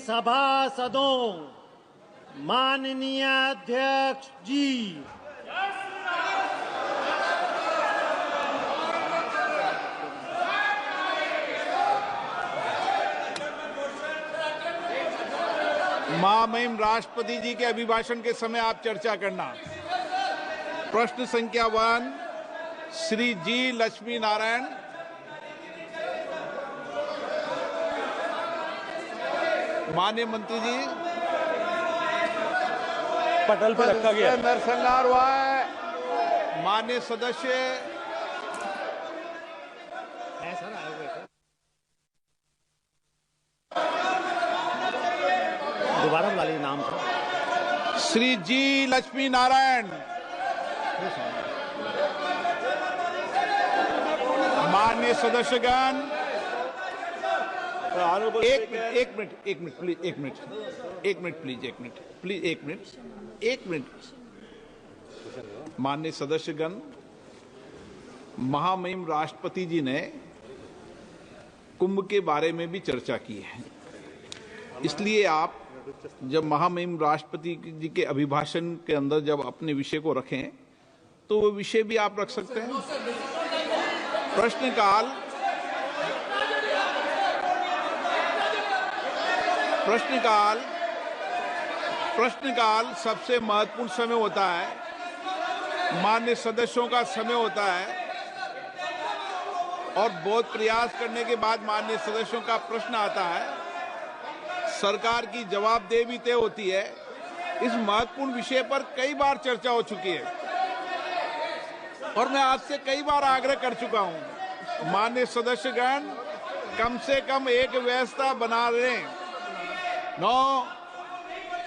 सभासदों, माननीय अध्यक्ष जी, महामहिम राष्ट्रपति जी के अभिभाषण के समय आप चर्चा करना। प्रश्न संख्या 1 श्री जी लक्ष्मी नारायण। माननीय मंत्री जी, पटल पे रखा गया नरसंहार हुआ है। माननीय सदस्य दोबारा वाली नाम था श्री जी लक्ष्मी नारायण। माननीय सदस्यगण, एक मिनट। माननीय सदस्यगण, महामहिम राष्ट्रपति जी ने कुंभ के बारे में भी चर्चा की है, इसलिए आप जब महामहिम राष्ट्रपति जी के अभिभाषण के अंदर जब अपने विषय को रखें तो वो विषय भी आप रख सकते हैं। प्रश्नकाल सबसे महत्वपूर्ण समय होता है, माननीय सदस्यों का समय होता है और बहुत प्रयास करने के बाद माननीय सदस्यों का प्रश्न आता है, सरकार की जवाबदेही तय होती है। इस महत्वपूर्ण विषय पर कई बार चर्चा हो चुकी है और मैं आपसे कई बार आग्रह कर चुका हूं, माननीय सदस्यगण कम से कम एक व्यवस्था बना लें,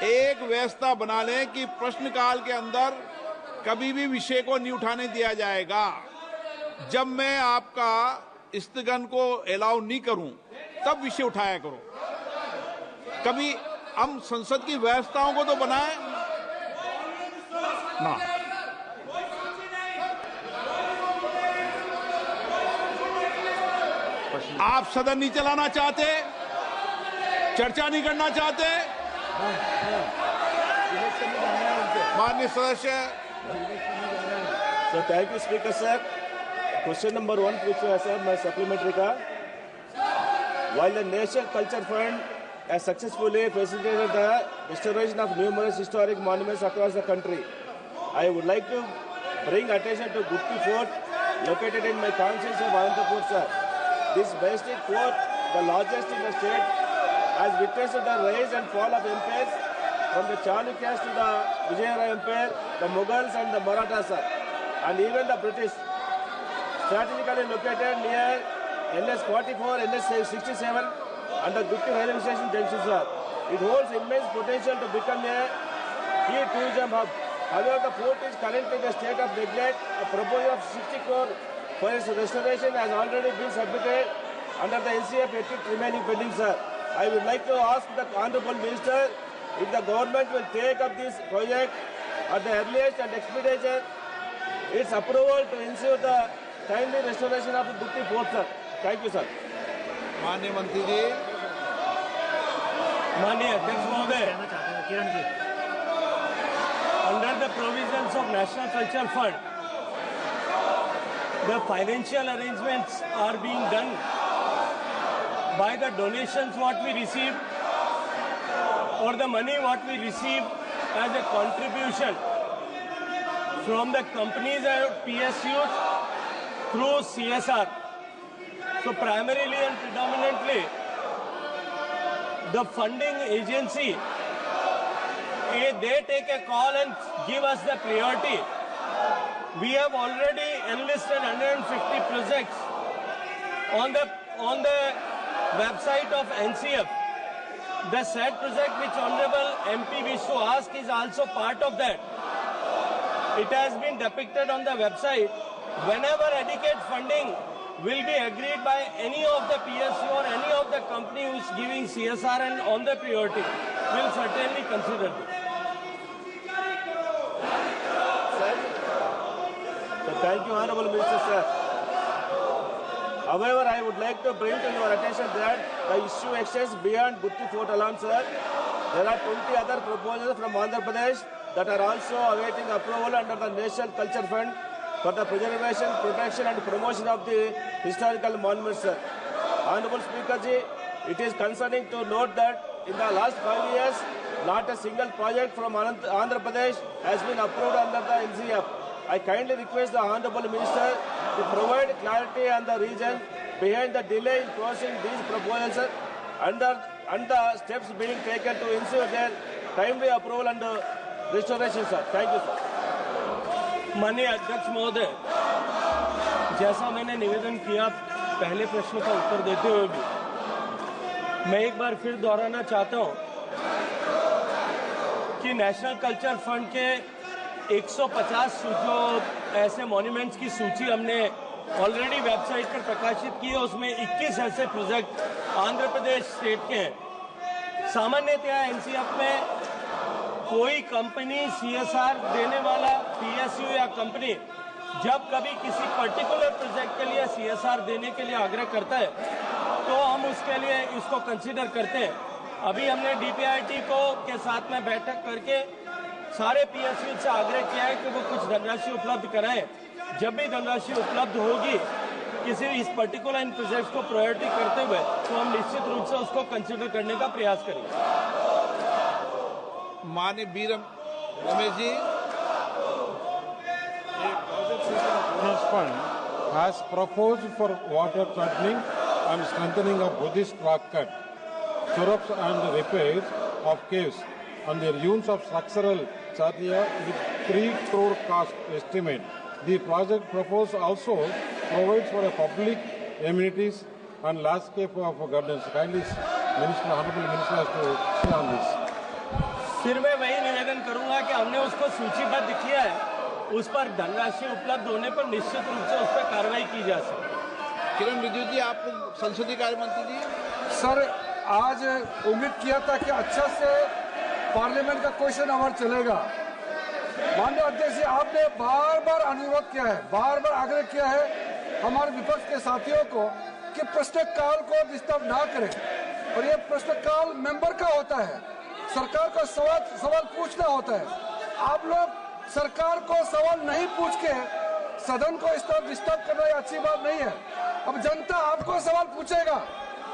एक व्यवस्था बना लें कि प्रश्नकाल के अंदर कभी भी विषय को नहीं उठाने दिया जाएगा। जब मैं आपका स्थगन को अलाउ नहीं करूं तब विषय उठाया करो। कभी हम संसद की व्यवस्थाओं को तो बनाएं ना। आप सदन नहीं चलाना चाहते, चर्चा नहीं करना चाहते। माननीय सदस्य। Sir, thank you speaker sir. Question number 1 पूछा है सर, मैं सप्लीमेंट्री का। While the National Culture Fund has successfully facilitated the restoration of numerous historic monuments across the country, I would like to bring attention to Gupti Fort, located in my constituency of Anantapur, sir. This majestic fort, the largest in the state, has witnessed the rise and fall of empires from the Chalukyas to the Vijayanagar Empire, the Mughals and the Marathas, sir, and even the British. Strategically located near NS 44, NS 67, and the Gupti railway station junction, sir. It holds immense potential to become a key tourism hub. However, the fort is currently in a state of neglect. A proposal of 60 crore for its restoration has already been submitted under the NCF ethics remaining pending, sir. I would like to ask the Honorable Minister if the government will take up this project at the earliest and expedite its approval to ensure the timely restoration of the Gupti Fort, sir. Thank you, sir. माननीय मंत्री जी। माननीय अध्यक्ष महोदय, under the provisions of National Culture Fund, the financial arrangements are being done by the donations what we receive or the money what we receive as a contribution from the companies and PSUs through CSR. So primarily and predominantly, the funding agency, they take a call and give us the priority. We have already enlisted 150 projects on the website of NCF. The said project which Honorable MP wished to ask is also part of that. It has been depicted on the website. Whenever adequate funding will be agreed by any of the PSU or any of the company who is giving CSR and on the priority, we will certainly consider this. So thank you, Honorable Minister, sir. However, I would like to bring to your attention that the issue extends beyond Gutti Fort alone, sir. There are 20 other proposals from Andhra Pradesh that are also awaiting approval under the National Culture Fund for the preservation, protection and promotion of the historical monuments, sir. Honorable Speaker ji, it is concerning to note that in the last 5 years, not a single project from Andhra Pradesh has been approved under the NCF. I kindly request the Honorable Minister to provide clarity on the reason behind the delay in closing these proposals and the steps being taken to ensure their timely approval and restoration, sir. Thank you, sir. माननीय अध्यक्ष महोदय, जैसा मैंने निवेदन किया पहले प्रश्न का उत्तर देते हुए भी, मैं एक बार फिर दोहराना चाहता हूं कि नेशनल कल्चर फंड के 150 जो ऐसे मॉन्यूमेंट्स की सूची हमने ऑलरेडी वेबसाइट पर प्रकाशित की है, उसमें 21 ऐसे प्रोजेक्ट आंध्र प्रदेश स्टेट के हैं। सामान्यतया एनसीएफ में कोई कंपनी सीएसआर देने वाला पीएसयू या कंपनी जब कभी किसी पर्टिकुलर प्रोजेक्ट के लिए सीएसआर देने के लिए आग्रह करता है तो हम उसके लिए इसको कंसीडर करते हैं। अभी हमने डीपीआईटी को के साथ में बैठक करके सारे पीएसयू से आग्रह किया है कि वो कुछ धनराशि उपलब्ध कराएं। जब भी धनराशि उपलब्ध होगी किसी इस पर्टिकुलर इन प्रोजेक्ट को प्रायोरिटी करते हुए तो हम निश्चित रूप से उसको कंसीडर करने का प्रयास करेंगे। माननीय B Ramesh ji, Fund has proposed for water threatening and strengthening of Buddhist rock cut, surrounds and repairs of caves and the ruins of structural charya with 3 crore cost estimate. The project proposed also provides for a public amenities and landscape of gardens. Kindly, Minister, Honorable Minister, has to say on this. फिर मैं वही निवेदन करूंगा कि हमने उसको सूचीबद्ध किया है, उस पर धनराशि उपलब्ध होने पर निश्चित रूप से उस पर कार्रवाई की जा सकती है। किरण रिजिजू जी, आप संसदीय कार्य मंत्री जी। सर, आज उम्मीद किया था कि अच्छा से पार्लियामेंट का क्वेश्चन आवर चलेगा। माननीय अध्यक्ष जी, आपने बार बार अनुरोध किया है, बार बार आग्रह किया है हमारे विपक्ष के साथियों को कि प्रश्नकाल को डिस्टर्ब ना करें, और ये प्रश्नकाल मेंबर का होता है, सरकार को सवाल पूछना होता है। आप लोग सरकार को सवाल नहीं पूछ के सदन को इस तरह डिस्टर्ब करना ये अच्छी बात नहीं है। अब जनता आपको सवाल पूछेगा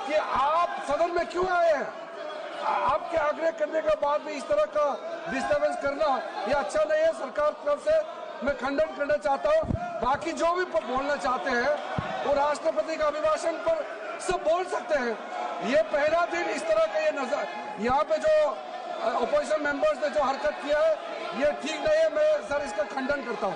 कि आप सदन में क्यों आए हैं। आपके आग्रह करने के बाद भी इस तरह का डिस्टर्बेंस करना ये अच्छा नहीं है। सरकार की तरफ से मैं खंडन करना चाहता हूँ। बाकी जो भी बोलना चाहते हैं वो राष्ट्रपति का अभिभाषण पर सब बोल सकते हैं। ये पहला दिन इस तरह का ये नजर यहाँ पे जो अपोजिशन मेंबर्स ने जो हरकत किया है ये ठीक नहीं है। मैं सर इसका खंडन करता हूँ।